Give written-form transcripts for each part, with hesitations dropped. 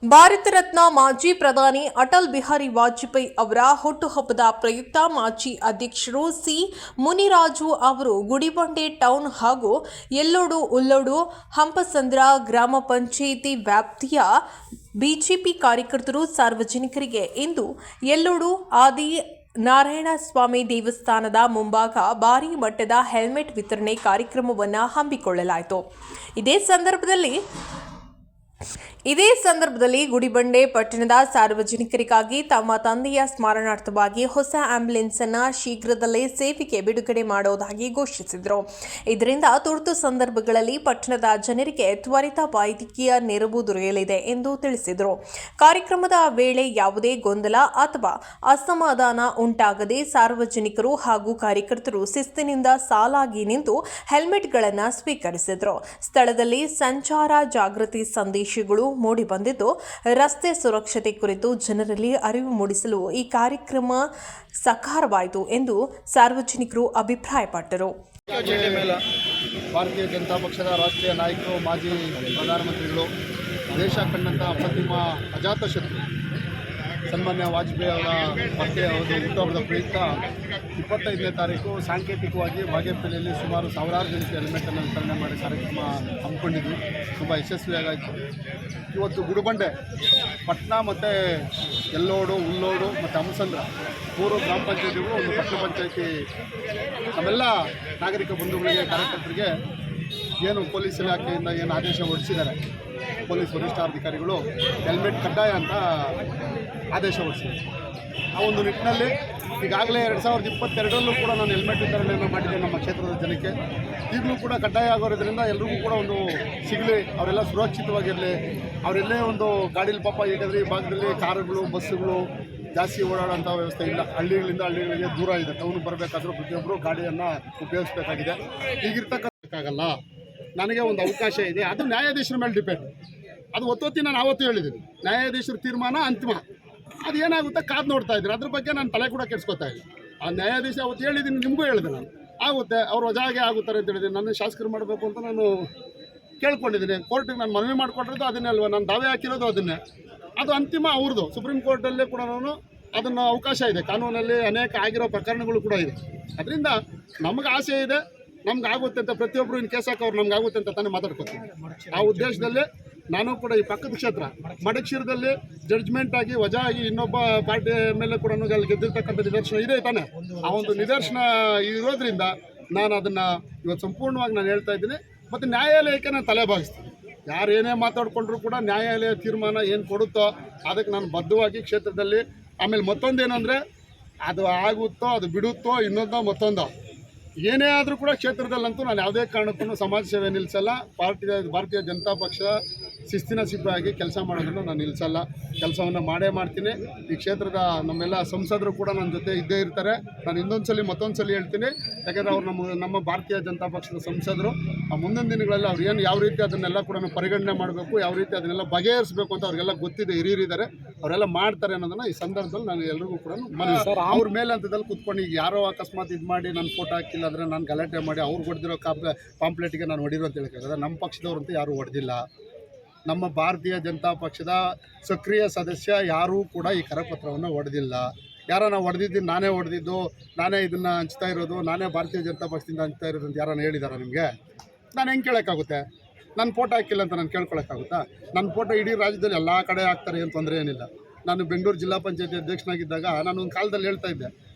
ಭಾರತ ರತ್ನ ಮಾಜಿ ಪ್ರಧಾನಿ ಅಟಲ್ ಬಿಹಾರಿ ವಾಜಪೇಯಿ ಅವರ ಹುಟ್ಟುಹಬ್ಬದ ಪ್ರಯುಕ್ತ ಮಾಜಿ ಅಧ್ಯಕ್ಷರು ಸಿ ಮುನಿರಾಜು ಅವರು ಗುಡಿಬಂಡೆ ಟೌನ್ ಹಾಗೂ ಯಲ್ಲೋಡು ಉಲ್ಲೋಡು ಹಂಪಸಂದ್ರ ಗ್ರಾಮ ಪಂಚಾಯಿತಿ ವ್ಯಾಪ್ತಿಯ ಬಿಜೆಪಿ ಕಾರ್ಯಕರ್ತರು ಸಾರ್ವಜನಿಕರಿಗೆ ಇಂದು ಯಲ್ಲೋಡು ಆದಿ ನಾರಾಯಣಸ್ವಾಮಿ ದೇವಸ್ಥಾನದ ಮುಂಭಾಗ ಭಾರೀ ಮಟ್ಟದ ಹೆಲ್ಮೆಟ್ ವಿತರಣೆ ಕಾರ್ಯಕ್ರಮವನ್ನು ಹಮ್ಮಿಕೊಳ್ಳಲಾಯಿತು. ಇದೇ ಸಂದರ್ಭದಲ್ಲಿ ಗುಡಿಬಂಡೆ ಪಟ್ಟಣದ ಸಾರ್ವಜನಿಕರಿಗಾಗಿ ತಮ್ಮ ತಂದೆಯ ಸ್ಮರಣಾರ್ಥವಾಗಿ ಹೊಸ ಆಂಬ್ಯುಲೆನ್ಸ್ ಅನ್ನು ಶೀಘ್ರದಲ್ಲೇ ಸೇವೆಗೆ ಬಿಡುಗಡೆ ಮಾಡುವುದಾಗಿ ಘೋಷಿಸಿದರು. ಇದರಿಂದ ತುರ್ತು ಸಂದರ್ಭಗಳಲ್ಲಿ ಪಟ್ಟಣದ ಜನರಿಗೆ ತ್ವರಿತ ವೈದ್ಯಕೀಯ ನೆರವು ದೊರೆಯಲಿದೆ ಎಂದು ತಿಳಿಸಿದರು. ಕಾರ್ಯಕ್ರಮದ ವೇಳೆ ಯಾವುದೇ ಗೊಂದಲ ಅಥವಾ ಅಸಮಾಧಾನ ಉಂಟಾಗದೆ ಸಾರ್ವಜನಿಕರು ಹಾಗೂ ಕಾರ್ಯಕರ್ತರು ಶಿಸ್ತಿನಿಂದ ಸಾಲಾಗಿ ನಿಂತು ಹೆಲ್ಮೆಟ್ಗಳನ್ನು ಸ್ವೀಕರಿಸಿದರು. ಸ್ಥಳದಲ್ಲಿ ಸಂಚಾರ ಜಾಗೃತಿ ಸಂದೇಶಗಳು ಮೂಡಿಬಂದಿದ್ದು, ರಸ್ತೆ ಸುರಕ್ಷತೆ ಕುರಿತು ಜನರಲ್ಲಿ ಅರಿವು ಮೂಡಿಸಲು ಈ ಕಾರ್ಯಕ್ರಮ ಸಕಾರವಾಯಿತು ಎಂದು ಸಾರ್ವಜನಿಕರು ಅಭಿಪ್ರಾಯಪಟ್ಟರು. ಭಾರತೀಯ ಜನತಾ ಪಕ್ಷದ ರಾಷ್ಟ್ರೀಯ ನಾಯಕರು, ಮಾಜಿ ಪ್ರಧಾನಮಂತ್ರಿಗಳು, ದೇಶ ಕಂಡಂಥ ಅಪ್ರತಿಮ ಅಜಾತಶತ್ರು ಸನ್ಮಾನ್ಯ ವಾಜಪೇಯಿ ಅವರ ಹುಟ್ಟುಹಬ್ಬದ ಪ್ರಯುಕ್ತ 25ನೇ ತಾರೀಕು ಸಾಂಕೇತಿಕವಾಗಿ ಬಾಗೇಪಲ್ಲಿಯಲ್ಲಿ ಸುಮಾರು ಸಾವಿರಾರು ಜನಕ್ಕೆ ಹೆಲ್ಮೆಟನ್ನು ವಿತರಣೆ ಮಾಡಿ ಕಾರ್ಯಕ್ರಮ ಹಮ್ಮಿಕೊಂಡಿದ್ವಿ. ತುಂಬ ಯಶಸ್ವಿಯಾಗಾಯಿತು. ಇವತ್ತು ಗುಡಿಬಂಡೆ ಪಟ್ಟಣ ಮತ್ತು ಯಲ್ಲೋಡು, ಉಲ್ಲೋಡು ಮತ್ತು ಹಂಸಂದ್ರ 3 ಗ್ರಾಮ ಪಂಚಾಯತಿಗಳು, ಒಂದು ಪಟ್ಟಣ ಪಂಚಾಯತಿ ನಮ್ಮೆಲ್ಲ ನಾಗರಿಕ ಬಂಧುಗಳಿಗೆ, ಕಾರ್ಯಕರ್ತರಿಗೆ ಏನು ಪೊಲೀಸ್ ಇಲಾಖೆಯಿಂದ ಏನು ಆದೇಶ ಹೊರಡಿಸಿದ್ದಾರೆ, ಪೊಲೀಸ್ ವರಿಷ್ಠಾಧಿಕಾರಿಗಳು ಹೆಲ್ಮೆಟ್ ಕಡ್ಡಾಯ ಅಂತ ಆದೇಶ ಹೊರಡಿಸಿದ್ದಾರೆ. ಆ ಒಂದು ನಿಟ್ಟಿನಲ್ಲಿ ಈಗಾಗಲೇ 2022ರಲ್ಲೂ ಕೂಡ ನಾನು ಹೆಲ್ಮೆಟ್ ವಿತರಣೆಯನ್ನು ಮಾಡಿದ್ದೆ ನಮ್ಮ ಕ್ಷೇತ್ರದ ಜನಕ್ಕೆ. ಈಗಲೂ ಕೂಡ ಕಡ್ಡಾಯ ಆಗೋದ್ರಿಂದ ಎಲ್ರಿಗೂ ಕೂಡ ಒಂದು ಸಿಗಲಿ, ಅವರೆಲ್ಲ ಸುರಕ್ಷಿತವಾಗಿರಲಿ. ಅವರೆಲ್ಲೇ ಒಂದು ಗಾಡೀಲಿ ಪಾಪ ಈಗಾದರೆ ಈ ಭಾಗದಲ್ಲಿ ಕಾರುಗಳು, ಬಸ್ಸುಗಳು ಜಾಸ್ತಿ ಓಡಾಡೋಂಥ ವ್ಯವಸ್ಥೆ ಇಲ್ಲ. ಹಳ್ಳಿಗಳಿಂದ ಹಳ್ಳಿಗಳಿಗೆ ದೂರ ಇದೆ. ಟೌನ್ಗೆ ಬರಬೇಕಾದ್ರೂ ಪ್ರತಿಯೊಬ್ಬರು ಗಾಡಿಯನ್ನು ಉಪಯೋಗಿಸಬೇಕಾಗಿದೆ. ಈಗಿರ್ತಕ್ಕಂಥಕ್ಕಾಗಲ್ಲ. ನನಗೆ ಒಂದು ಅವಕಾಶ ಇದೆ, ಅದು ನ್ಯಾಯಾಧೀಶರ ಮೇಲೆ ಡಿಪೆಂಡ್. ಅದು ಒತ್ತೊತ್ತಿ ನಾನು ಆವತ್ತು ಹೇಳಿದ್ದೀನಿ, ನ್ಯಾಯಾಧೀಶರ ತೀರ್ಮಾನ ಅಂತಿಮ. ಅದು ಏನಾಗುತ್ತೆ ಕಾದು ನೋಡ್ತಾ ಇದ್ದೀನಿ. ಅದ್ರ ಬಗ್ಗೆ ನಾನು ತಲೆ ಕೂಡ ಕೆಡಿಸ್ಕೊತಾ ಇಲ್ಲ. ಆ ನ್ಯಾಯಾಧೀಶ ಅವತ್ತು ಹೇಳಿದ್ದೀನಿ, ನಿಮಗೂ ಹೇಳಿದೆ ನಾನು, ಆಗುತ್ತೆ ಅವ್ರು ವಜಾಗೆ ಆಗುತ್ತಾರೆ ಅಂತ ಹೇಳಿದ್ದೀನಿ. ನನ್ನ ಶಾಸಕರು ಮಾಡಬೇಕು ಅಂತ ನಾನು ಕೇಳ್ಕೊಂಡಿದ್ದೀನಿ. ಕೋರ್ಟಿಗೆ ನಾನು ಮನವಿ ಮಾಡಿಕೊಟ್ಟಿರೋದು ಅದನ್ನೇ ಅಲ್ವ, ನಾನು ದಾವೆ ಹಾಕಿರೋದು ಅದನ್ನೇ. ಅದು ಅಂತಿಮ ಅವ್ರದ್ದು. ಸುಪ್ರೀಂ ಕೋರ್ಟಲ್ಲೇ ಕೂಡ ನಾನು ಅದನ್ನು ಅವಕಾಶ ಇದೆ. ಕಾನೂನಲ್ಲಿ ಅನೇಕ ಆಗಿರೋ ಪ್ರಕರಣಗಳು ಕೂಡ ಇದೆ. ಅದರಿಂದ ನಮಗೆ ಆಸೆ ಇದೆ, ನಮ್ಗೆ ಆಗುತ್ತೆ ಅಂತ. ಪ್ರತಿಯೊಬ್ಬರು ಇನ್ನು ಕೇಸ್ ಹಾಕೋರು ನಮ್ಗೆ ಆಗುತ್ತೆ ಅಂತ ತಾನೇ ಮಾತಾಡ್ಕೊತೀನಿ. ಆ ಉದ್ದೇಶದಲ್ಲಿ ನಾನು ಕೂಡ ಈ ಪಕ್ಕದ ಕ್ಷೇತ್ರ ಮಡಕ್ಷೀರದಲ್ಲಿ ಜಡ್ಜ್ಮೆಂಟ್ ಆಗಿ ವಜಾ ಆಗಿ ಇನ್ನೊಬ್ಬ ಪಾರ್ಟಿ ಮೇಲೆ ಕೂಡ ಅಲ್ಲಿ ಗೆದ್ದಿರ್ತಕ್ಕಂಥ ನಿದರ್ಶನ ಇದೆ ತಾನೆ. ಆ ಒಂದು ನಿದರ್ಶನ ಇರೋದ್ರಿಂದ ನಾನು ಅದನ್ನು ಇವತ್ತು ಸಂಪೂರ್ಣವಾಗಿ ನಾನು ಹೇಳ್ತಾ ಇದ್ದೀನಿ. ಮತ್ತು ನ್ಯಾಯಾಲಯಕ್ಕೆ ನಾನು ತಲೆ ಭಾಗಿಸ್ತೀನಿ. ಯಾರು ಏನೇ ಮಾತಾಡ್ಕೊಂಡ್ರು ಕೂಡ ನ್ಯಾಯಾಲಯ ತೀರ್ಮಾನ ಏನು ಕೊಡುತ್ತೋ ಅದಕ್ಕೆ ನಾನು ಬದ್ಧವಾಗಿ ಕ್ಷೇತ್ರದಲ್ಲಿ. ಆಮೇಲೆ ಮತ್ತೊಂದೇನೆಂದರೆ, ಅದು ಆಗುತ್ತೋ ಅದು ಬಿಡುತ್ತೋ ಇನ್ನೊಂದೋ ಮತ್ತೊಂದೋ ಏನೇ ಆದರೂ ಕೂಡ ಕ್ಷೇತ್ರದಲ್ಲಂತೂ ನಾನು ಯಾವುದೇ ಕಾರಣಕ್ಕೂ ಸಮಾಜ ಸೇವೆ ನಿಲ್ಲಿಸಲ್ಲ. ಭಾರತೀಯ ಜನತಾ ಪಕ್ಷ ಶಿಸ್ತಿನ ಸಿಬ್ಬಾಗಿ ಕೆಲಸ ಮಾಡೋದನ್ನು ನಾನು ನಿಲ್ಲಿಸಲ್ಲ. ಕೆಲಸವನ್ನು ಮಾಡೇ ಮಾಡ್ತೀನಿ. ಈ ಕ್ಷೇತ್ರದ ನಮ್ಮೆಲ್ಲ ಸಂಸದರು ಕೂಡ ನನ್ನ ಜೊತೆ ಇದ್ದೇ ಇರ್ತಾರೆ. ನಾನು ಮತ್ತೊಂದು ಸಲ ಹೇಳ್ತೀನಿ, ಯಾಕೆಂದರೆ ಅವ್ರು ನಮ್ಮ ಭಾರತೀಯ ಜನತಾ ಪಕ್ಷದ ಸಂಸದರು. ಆ ಮುಂದಿನ ದಿನಗಳಲ್ಲಿ ಅವ್ರು ಏನು ಯಾವ ರೀತಿ ಅದನ್ನೆಲ್ಲ ಕೂಡ ಪರಿಗಣನೆ ಮಾಡಬೇಕು, ಯಾವ ರೀತಿ ಅದನ್ನೆಲ್ಲ ಬಗೆಹರಿಸಬೇಕು ಅಂತ ಅವ್ರಿಗೆಲ್ಲ ಗೊತ್ತಿದೆ, ಹಿರಿಯರಿದ್ದಾರೆ, ಅವರೆಲ್ಲ ಮಾಡ್ತಾರೆ ಅನ್ನೋದನ್ನು ಈ ಸಂದರ್ಭದಲ್ಲಿ ನಾನು ಎಲ್ರಿಗೂ ಕೂಡ ಮನವಿ. ಅವ್ರ ಮೇಲೆ ಹಂತದಲ್ಲಿ ಕೂತ್ಕೊಂಡು ಈಗ ಯಾರೋ ಅಕಸ್ಮಾತ್ ಇದು ಮಾಡಿ ನನ್ನ ಫೋಟೋ ಹಾಕಿಲ್ಲ ಅಂದರೆ ನಾನು ಗಲಾಟೆ ಮಾಡಿ ಅವ್ರು ಹೊಡೆದಿರೋ ಪಾಂಪ್ಲೆಟ್ಗೆ ನಾನು ಹೊಡಿರೋ ಅಂತ ಹೇಳೋಕ್ಕಾಗಲ್ಲ. ನಮ್ಮ ಪಕ್ಷದವ್ರಂತೂ ಯಾರೂ ಹೊಡೆದಿಲ್ಲ. ನಮ್ಮ ಭಾರತೀಯ ಜನತಾ ಪಕ್ಷದ ಸಕ್ರಿಯ ಸದಸ್ಯ ಯಾರೂ ಕೂಡ ಈ ಕರಪತ್ರವನ್ನು ಹೊಡೆದಿಲ್ಲ. ಯಾರನ್ನ ಹೊಡೆದಿದ್ದು ನಾನೇ ಹೊಡೆದಿದ್ದು, ನಾನೇ ಇದನ್ನು ಹಂಚ್ತಾ ಇರೋದು, ನಾನೇ ಭಾರತೀಯ ಜನತಾ ಪಕ್ಷದಿಂದ ಹಂಚ್ತಾ ಇರೋದು ಅಂತ ಯಾರನ್ನ ಹೇಳಿದಾರ ನಿಮಗೆ? ನಾನು ಹೆಂಗೆ ಕೇಳೋಕ್ಕಾಗುತ್ತೆ? ನನ್ನ ಫೋಟೋ ಹಾಕಿಲ್ಲ ಅಂತ ನಾನು ಕೇಳ್ಕೊಳಕ್ಕಾಗುತ್ತಾ? ನನ್ನ ಫೋಟೋ ಇಡೀ ರಾಜ್ಯದಲ್ಲಿ ಎಲ್ಲ ಕಡೆ ಹಾಕ್ತಾರೆ, ಏನು ತೊಂದರೆ ಏನಿಲ್ಲ. ನಾನು ಬೆಂಗಳೂರು ಜಿಲ್ಲಾ ಪಂಚಾಯತಿ ಅಧ್ಯಕ್ಷನಾಗಿದ್ದಾಗ ನಾನು ಒಂದು ಕಾಲದಲ್ಲಿ ಹೇಳ್ತಾ ಇದ್ದೆ,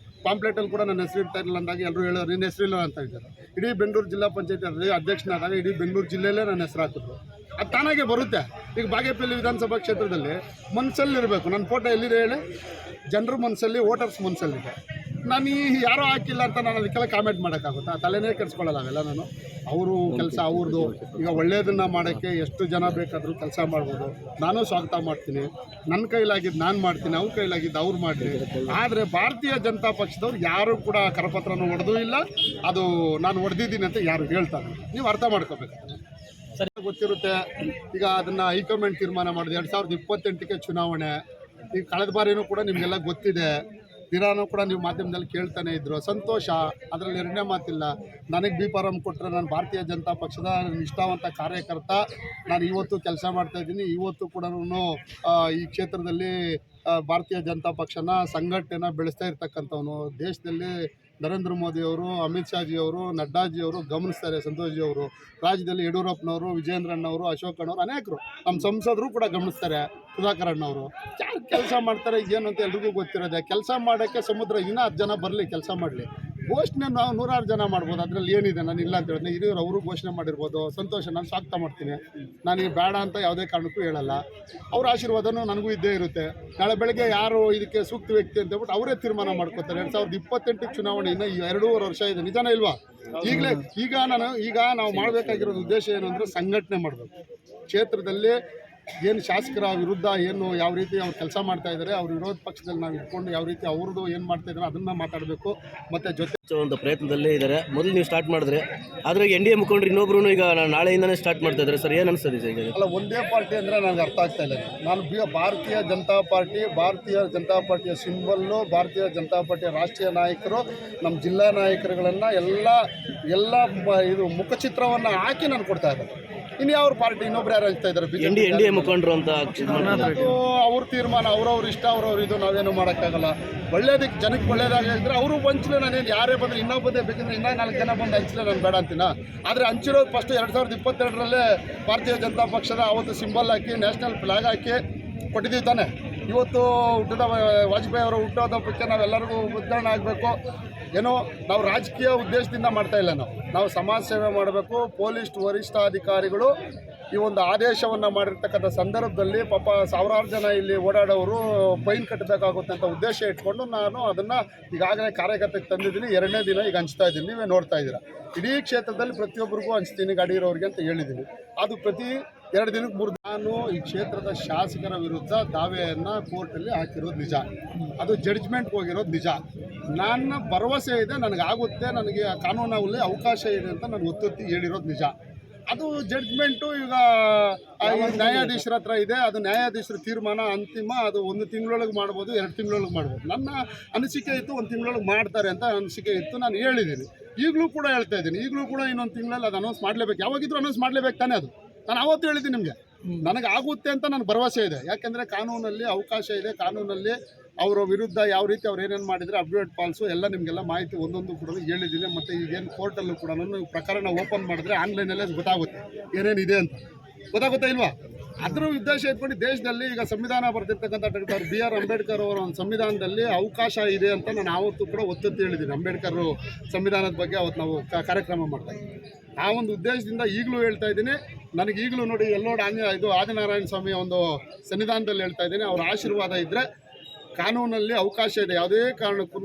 ಪಾಂಪ್ಲೆಟಲ್ಲಿ ಕೂಡ ನನ್ನ ಹೆಸರು ಇರ್ತಾ ಇರಲಿಲ್ಲ ಅಂದಾಗ ಎಲ್ಲರೂ ಹೇಳೋರು ನಿನ್ನ ಹೆಸರಿಲ್ಲ ಅಂತ ಇದ್ದಾರೆ. ಇಡೀ ಬೆಂಗಳೂರು ಜಿಲ್ಲಾ ಪಂಚಾಯತಿ ಅಧ್ಯಕ್ಷನಾದಾಗ ಇಡೀ ಬೆಂಗಳೂರು ಜಿಲ್ಲೆಯಲ್ಲೇ ನನ್ನ ಹೆಸರು ಹಾಕಿದ್ರು. ಅದು ತಾನಾಗೆ ಬರುತ್ತೆ. ಈಗ ಬಾಗೇಪಲ್ಲಿ ವಿಧಾನಸಭಾ ಕ್ಷೇತ್ರದಲ್ಲಿ ಮನಸ್ಸಲ್ಲಿರಬೇಕು. ನನ್ನ ಫೋಟೋ ಎಲ್ಲಿದೆ ಹೇಳಿ? ಜನರ ಮನಸ್ಸಲ್ಲಿ, ವೋಟರ್ಸ್ ಮನಸ್ಸಲ್ಲಿದೆ. ನಾನು ಯಾರೋ ಹಾಕಿಲ್ಲ ಅಂತ ನಾನು ಅದಕ್ಕೆಲ್ಲ ಕಾಮೆಂಟ್ ಮಾಡೋಕ್ಕಾಗುತ್ತಾ? ತಲೆನೇ ಕೆಡಿಸ್ಕೊಳ್ಳಲ್ಲ ಅವೆಲ್ಲ. ನಾನು ಅವರು ಕೆಲಸ ಅವ್ರದ್ದು. ಈಗ ಒಳ್ಳೆಯದನ್ನು ಮಾಡೋಕ್ಕೆ ಎಷ್ಟು ಜನ ಬೇಕಾದರೂ ಕೆಲಸ ಮಾಡ್ಬೋದು. ನಾನು ಸ್ವಾಗತ ಮಾಡ್ತೀನಿ. ನನ್ನ ಕೈಲಾಗಿದ್ದು ನಾನು ಮಾಡ್ತೀನಿ, ಅವ್ರ ಕೈಲಾಗಿದ್ದು ಅವ್ರು ಮಾಡಲಿ. ಆದರೆ ಭಾರತೀಯ ಜನತಾ ಪಕ್ಷದವ್ರು ಯಾರೂ ಕೂಡ ಕರಪತ್ರನ ಹೊಡೆದೂ ಇಲ್ಲ. ಅದು ನಾನು ಹೊಡೆದಿದ್ದೀನಿ ಅಂತ ಯಾರು ಹೇಳ್ತಾರೆ, ನೀವು ಅರ್ಥ ಮಾಡ್ಕೋಬೇಕು. ಸರಿ, ಗೊತ್ತಿರುತ್ತೆ. ಈಗ ಅದನ್ನು ಹೈಕಮಾಂಡ್ ತೀರ್ಮಾನ ಮಾಡಿದೆ. 2028ಕ್ಕೆ ಚುನಾವಣೆ. ಈಗ ಕಳೆದ ಬಾರಿನೂ ಕೂಡ ನಿಮಗೆಲ್ಲ ಗೊತ್ತಿದೆ. ದಿನಾನೂ ಕೂಡ ನೀವು ಮಾಧ್ಯಮದಲ್ಲಿ ಕೇಳ್ತಾನೆ ಇದ್ರು, ಸಂತೋಷ, ಅದರಲ್ಲಿ ಎರಡನೇ ಮಾತಿಲ್ಲ. ನನಗೆ ಬಿ ಫಾರಂ ಕೊಟ್ಟರೆ ನಾನು ಭಾರತೀಯ ಜನತಾ ಪಕ್ಷದ ನಿಷ್ಠಾವಂತ ಕಾರ್ಯಕರ್ತ, ನಾನು ಇವತ್ತು ಕೆಲಸ ಮಾಡ್ತಾಯಿದ್ದೀನಿ. ಇವತ್ತು ಕೂಡ ಈ ಕ್ಷೇತ್ರದಲ್ಲಿ ಭಾರತೀಯ ಜನತಾ ಪಕ್ಷನ ಸಂಘಟನೆನ ಬೆಳೆಸ್ತಾ ಇರ್ತಕ್ಕಂಥವನು. ದೇಶದಲ್ಲಿ ನರೇಂದ್ರ ಮೋದಿಯವರು, ಅಮಿತ್ ಶಾಜಿಯವರು, ನಡ್ಡಾಜಿಯವರು ಗಮನಿಸ್ತಾರೆ, ಸಂತೋಷ್ಜಿಯವರು, ರಾಜ್ಯದಲ್ಲಿ ಯಡಿಯೂರಪ್ಪನವರು, ವಿಜೇಂದ್ರಣ್ಣವರು, ಅಶೋಕಣ್ಣವರು, ಅನೇಕರು ನಮ್ಮ ಸಂಸದರು ಕೂಡ ಗಮನಿಸ್ತಾರೆ, ಸುಧಾಕರ್ ಅಣ್ಣವರು. ಯಾರು ಕೆಲಸ ಮಾಡ್ತಾರೆ ಏನು ಅಂತ ಎಲ್ರಿಗೂ ಗೊತ್ತಿರೋದೆ. ಕೆಲಸ ಮಾಡೋಕ್ಕೆ ಸಮುದ್ರ ಇನ್ನೂ 10 ಜನ ಬರಲಿ, ಕೆಲಸ ಮಾಡಲಿ. ಘೋಷಣೆ ನಾವು 100 ಜನ ಮಾಡ್ಬೋದು, ಅದರಲ್ಲಿ ಏನಿದೆ, ನಾನು ಇಲ್ಲ ಅಂತ ಹೇಳಿದ್ರೆ ಹಿರಿಯರು ಅವರು ಘೋಷಣೆ ಮಾಡಿರ್ಬೋದು. ಸಂತೋಷ, ನಾನು ಸ್ವಾಗತ ಮಾಡ್ತೀನಿ. ನನಗೆ ಬೇಡ ಅಂತ ಯಾವುದೇ ಕಾರಣಕ್ಕೂ ಹೇಳಲ್ಲ. ಅವ್ರ ಆಶೀರ್ವಾದನೂ ನನಗೂ ಇದ್ದೇ ಇರುತ್ತೆ. ನಾಳೆ ಬೆಳಗ್ಗೆ ಯಾರು ಇದಕ್ಕೆ ಸೂಕ್ತ ವ್ಯಕ್ತಿ ಅಂತ ಹೇಳ್ಬಿಟ್ಟು ಅವರೇ ತೀರ್ಮಾನ ಮಾಡ್ಕೋತಾರೆ. 2028 ಚುನಾವಣೆ ಇನ್ನು 2.5 ವರ್ಷ ಇದೆ, ನಿಜಾನೇ ಇಲ್ವಾ? ಈಗ ನಾವು ಮಾಡಬೇಕಾಗಿರೋದು ಉದ್ದೇಶ ಏನು ಅಂದರೆ ಸಂಘಟನೆ ಮಾಡಬೇಕು. ಕ್ಷೇತ್ರದಲ್ಲಿ ಏನು ಶಾಸಕರ ವಿರುದ್ಧ ಏನು ಯಾವ ರೀತಿ ಅವ್ರು ಕೆಲಸ ಮಾಡ್ತಾ ಇದ್ದಾರೆ, ಅವ್ರ ವಿರೋಧ ಪಕ್ಷದಲ್ಲಿ ನಾವು ಇಟ್ಕೊಂಡು ಯಾವ ರೀತಿ ಅವ್ರದ್ದು ಏನು ಮಾಡ್ತಾ ಇದ್ದಾರೆ ಅದನ್ನು ಮಾತಾಡಬೇಕು. ಮತ್ತು ಜೊತೆ ಒಂದು ಪ್ರಯತ್ನದಲ್ಲೇ ಇದ್ದಾರೆ. ಮೊದಲು ನೀವು ಸ್ಟಾರ್ಟ್ ಮಾಡಿದ್ರೆ, ಆದರೆ NDA ಮುಖಂಡರು ಇನ್ನೊಬ್ರು ಈಗ ನಾಳೆಯಿಂದನೇ ಸ್ಟಾರ್ಟ್ ಮಾಡ್ತಾ ಇದ್ದಾರೆ ಸರ್, ಏನು ಅನಿಸ್ತದೆ ಸರ್? ಈಗ ಅಲ್ಲ, ಒಂದೇ ಪಾರ್ಟಿ ಅಂದರೆ ನನಗೆ ಅರ್ಥ ಆಗ್ತಾ ಇಲ್ಲ. ನಾನು ಭಾರತೀಯ ಜನತಾ ಪಾರ್ಟಿಯ ಸಿಂಬಲ್ಲು, ಭಾರತೀಯ ಜನತಾ ಪಾರ್ಟಿಯ ರಾಷ್ಟ್ರೀಯ ನಾಯಕರು, ನಮ್ಮ ಜಿಲ್ಲಾ ನಾಯಕರುಗಳನ್ನು ಎಲ್ಲ ಇದು ಮುಖಚಿತ್ರವನ್ನು ಹಾಕಿ ನಾನು ಕೊಡ್ತಾ ಇದ್ದಾರೆ. ಇನ್ನು ಯಾವ ಪಾರ್ಟಿ ಇನ್ನೊಬ್ರು ಯಾರು ಹೇಳ್ತಾ ಇದ್ದಾರೆ? NDA ಮುಖಂಡರು ಅಂತ ಅವ್ರ ತೀರ್ಮಾನ, ಅವ್ರವ್ರ ಇಷ್ಟ, ಅವ್ರವ್ರ ಇದು, ನಾವೇನು ಮಾಡೋಕ್ಕಾಗಲ್ಲ. ಒಳ್ಳೇದಕ್ಕೆ ಜನಕ್ಕೆ ಒಳ್ಳೇದಾಗಿ ಹೇಳಿದ್ರೆ ಅವರು ಹಂಚಲೆ, ನಾನೇನು ಯಾರೇ ಬಂದರೆ ಇನ್ನೊಬ್ಬದೇ ಬೇಕಂದ್ರೆ ಇನ್ನೂ 4 ಜನ ಬಂದು ಹಂಚಲೆ ನಾನು ಬೇಡ ಅಂತೀನ. ಆದರೆ ಹಂಚಿರೋದು ಫಸ್ಟು 2022ರಲ್ಲೇ ಭಾರತೀಯ ಜನತಾ ಪಕ್ಷದ ಅವತ್ತು ಸಿಂಬಲ್ ಹಾಕಿ, ನ್ಯಾಷನಲ್ ಫ್ಲಾಗ್ ಹಾಕಿ ಕೊಟ್ಟಿದ್ದೀವಿ ತಾನೆ. ಇವತ್ತು ವಾಜಪೇಯಿ ಅವರ ಹುಟ್ಟುಹಬ್ಬಕ್ಕೆ ನಾವೆಲ್ಲರಿಗೂ ಉದ್ಘಾಟನೆ ಆಗಬೇಕು. ಏನೋ ನಾವು ರಾಜಕೀಯ ಉದ್ದೇಶದಿಂದ ಮಾಡ್ತಾ ಇಲ್ಲ, ನಾವು ಸಮಾಜ ಸೇವೆ ಮಾಡಬೇಕು. ಪೊಲೀಸ್ ವರಿಷ್ಠಾಧಿಕಾರಿಗಳು ಈ ಒಂದು ಆದೇಶವನ್ನು ಮಾಡಿರ್ತಕ್ಕಂಥ ಸಂದರ್ಭದಲ್ಲಿ ಪಾಪ ಸಾವಿರಾರು ಜನ ಇಲ್ಲಿ ಓಡಾಡೋರು ಫೈನ್ ಕಟ್ಟಬೇಕಾಗುತ್ತೆ ಅಂತ ಉದ್ದೇಶ ಇಟ್ಕೊಂಡು ನಾನು ಅದನ್ನು ಈಗಾಗಲೇ ಕಾರ್ಯಕರ್ತಕ್ಕೆ ತಂದಿದ್ದೀನಿ. 2ನೇ ದಿನ ಈಗ ಹಂಚ್ತಾ ಇದ್ದೀನಿ, ನೀವೇ ನೋಡ್ತಾ ಇದ್ದೀರಾ. ಇಡೀ ಕ್ಷೇತ್ರದಲ್ಲಿ ಪ್ರತಿಯೊಬ್ಬರಿಗೂ ಹಂಚ್ತೀನಿ ಗಾಡಿ ಇರೋರಿಗೆ ಅಂತ ಹೇಳಿದ್ದೀನಿ. ಅದು ಪ್ರತಿ 2 ದಿನಕ್ಕೆ 3 ನಾನು ಈ ಕ್ಷೇತ್ರದ ಶಾಸಕರ ವಿರುದ್ಧ ದಾವೆಯನ್ನು ಕೋರ್ಟಲ್ಲಿ ಹಾಕಿರೋದು ನಿಜ, ಅದು ಜಡ್ಜ್ಮೆಂಟ್ಗೆ ಹೋಗಿರೋದು ನಿಜ. ನನ್ನ ಭರವಸೆ ಇದೆ, ನನಗಾಗುತ್ತೆ, ನನಗೆ ಕಾನೂನಲ್ಲಿ ಅವಕಾಶ ಇದೆ ಅಂತ ನಾನು ಒತ್ತೊತ್ತಿ ಹೇಳಿರೋದು ನಿಜ. ಅದು ಜಡ್ಜ್ಮೆಂಟು ಈಗ ನ್ಯಾಯಾಧೀಶರ ಹತ್ರ ಇದೆ. ಅದು ನ್ಯಾಯಾಧೀಶರ ತೀರ್ಮಾನ ಅಂತಿಮ. ಅದು 1 ತಿಂಗಳೊಳಗೆ ಮಾಡ್ಬೋದು, 2 ತಿಂಗಳೊಳಗೆ ಮಾಡ್ಬೋದು. ನನ್ನ ಅನಿಸಿಕೆ ಇತ್ತು 1 ತಿಂಗಳೊಳಗೆ ಮಾಡ್ತಾರೆ ಅಂತ ಅನಿಸಿಕೆ ಇತ್ತು. ನಾನು ಹೇಳಿದ್ದೀನಿ, ಈಗಲೂ ಕೂಡ ಹೇಳ್ತಾ ಇದ್ದೀನಿ. ಈಗಲೂ ಕೂಡ ಇನ್ನೊಂದು ತಿಂಗಳಲ್ಲಿ ಅದು ಅನೌನ್ಸ್ ಮಾಡಲೇಬೇಕು. ಯಾವಾಗಿದ್ರೂ ಅನೌನ್ಸ್ ಮಾಡಲೇಬೇಕು ತಾನೇ. ಅದು ನಾನು ಆವತ್ತು ಹೇಳಿದ್ದೀನಿ ನಿಮಗೆ, ನನಗೆ ಆಗುತ್ತೆ ಅಂತ ನನಗೆ ಭರವಸೆ ಇದೆ. ಯಾಕೆಂದರೆ ಕಾನೂನಲ್ಲಿ ಅವಕಾಶ ಇದೆ. ಕಾನೂನಲ್ಲಿ ಅವರ ವಿರುದ್ಧ ಯಾವ ರೀತಿ ಅವ್ರು ಏನೇನು ಮಾಡಿದರೆ ಅಪ್ಡೇಟ್ ಪಾಲ್ಸು ಎಲ್ಲ ನಿಮಗೆಲ್ಲ ಮಾಹಿತಿ ಒಂದೊಂದು ಕೂಡ ಹೇಳಿದ್ದೀನಿ. ಮತ್ತು ಈಗೇನು ಕೋರ್ಟಲ್ಲೂ ಕೂಡ ಪ್ರಕರಣ ಓಪನ್ ಮಾಡಿದ್ರೆ ಆನ್ಲೈನಲ್ಲೇ ಗೊತ್ತಾಗುತ್ತೆ ಏನೇನಿದೆ ಅಂತ. ಗೊತ್ತಾಗುತ್ತಾ ಇಲ್ವಾ? ಅದರ ಉದ್ದೇಶ ಇಟ್ಕೊಂಡು ದೇಶದಲ್ಲಿ ಈಗ ಸಂವಿಧಾನ ಬರೆದಿರ್ತಕ್ಕಂಥ ಡಾಕ್ಟರ್ BR ಅಂಬೇಡ್ಕರ್ ಅವರ ಒಂದು ಸಂವಿಧಾನದಲ್ಲಿ ಅವಕಾಶ ಇದೆ ಅಂತ ನಾನು ಆವತ್ತು ಕೂಡ ಒತ್ತೊತ್ತಿ ಹೇಳಿದ್ದೀನಿ. ಅಂಬೇಡ್ಕರ್ ಸಂವಿಧಾನದ ಬಗ್ಗೆ ಅವತ್ತು ನಾವು ಕಾರ್ಯಕ್ರಮ ಮಾಡ್ತಾಯಿದ್ವಿ. ಆ ಒಂದು ಉದ್ದೇಶದಿಂದ ಈಗಲೂ ಹೇಳ್ತಾ ಇದ್ದೀನಿ. ನನಗೆ ಈಗಲೂ ನೋಡಿ ಎಲ್ಲೋಡು ಆದಿನಾರಾಯಣ ಸ್ವಾಮಿಯ ಒಂದು ಸನ್ನಿಧಾನದಲ್ಲಿ ಹೇಳ್ತಾ ಇದ್ದೀನಿ, ಅವರ ಆಶೀರ್ವಾದ ಇದ್ದರೆ ಕಾನೂನಲ್ಲಿ ಅವಕಾಶ ಇದೆ, ಯಾವುದೇ ಕಾರಣಕ್ಕೂ